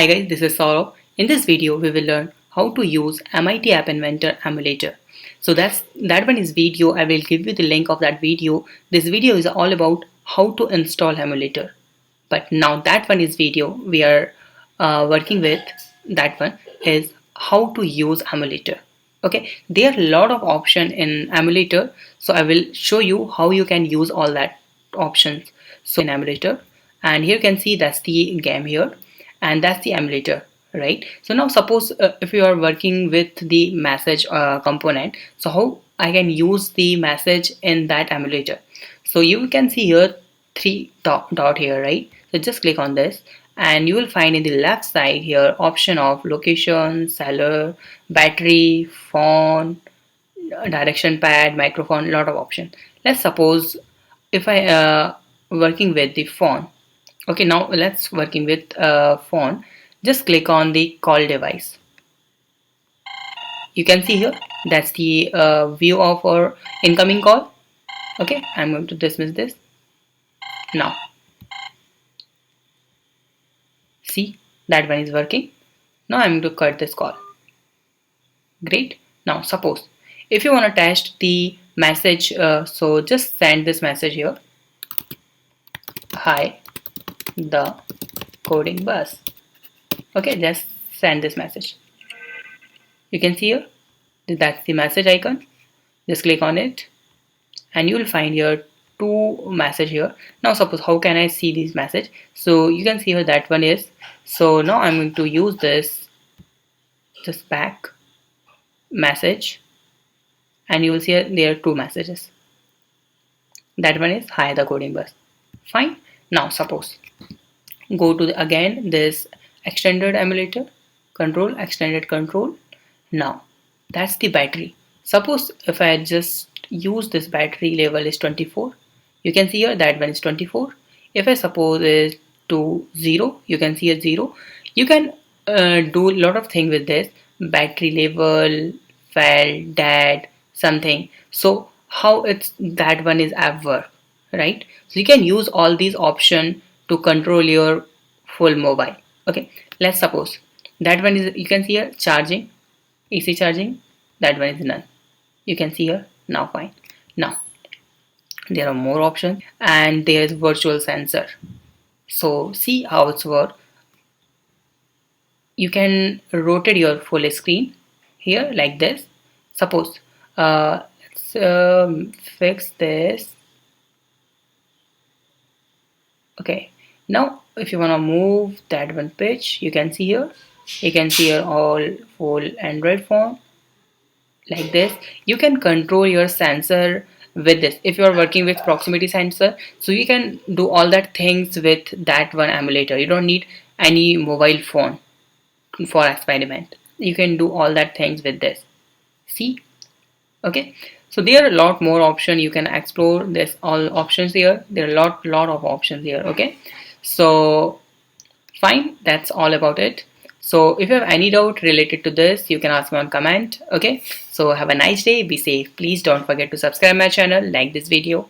Hi guys, this is Saurabh. In this video, we will learn how to use MIT App Inventor emulator. So that one is video. I will give you the link of that video. This video is all about how to install emulator. But now that one is video. We are working with that one is how to use emulator. Okay, there are a lot of options in emulator. So I will show you how you can use all that options. So in emulator, and here you can see that's the game here, and that's the emulator, right? So now suppose if you are working with the message component, so how I can use the message in that emulator. So you can see here three dot here, right? So just click on this and you will find in the left side here option of location, seller, battery, phone, direction pad, microphone, lot of options. Let's suppose if I working with the phone. Okay, now let's working with phone. Just click on the call device. You can see here that's the view of our incoming call. Okay, I'm going to dismiss this. Now see that one is working. Now I'm going to cut this call. Great. Now suppose if you want to test the message, so just send this message here. Hi, the coding bus. Okay, just send this message. You can see here that's the message icon. Just click on it and you will find here two message here. Now suppose how can I see this message? So you can see here that one is. So now I'm going to use this back message and you will see here there are two messages. That one is hi the coding bus. Fine. Now suppose go to again this extended emulator control, extended control. Now that's the battery. Suppose if I just use this battery level is 24, you can see here that one is 24. If I suppose is to 0, you can see a 0. You can do a lot of things with this battery level, fell, dead, something. So how it's that one is app work, right? So you can use all these options to control your full mobile. Okay, let's suppose that one is, you can see here charging, AC charging, that one is none. You can see here. Now fine. Now there are more options and there is virtual sensor. So see how it's work. You can rotate your full screen here like this. Suppose let's fix this. Okay, now if you want to move that one page, you can see here. You can see here all full Android phone like this. You can control your sensor with this. If you are working with proximity sensor, so you can do all that things with that one emulator. You don't need any mobile phone for experiment. You can do all that things with this. See? Okay, so there are a lot more options. You can explore this all options here. There are a lot of options here. Okay, so fine, that's all about it. So if you have any doubt related to this, you can ask me on comment. Okay, so have a nice day, be safe. Please don't forget to subscribe my channel, like this video.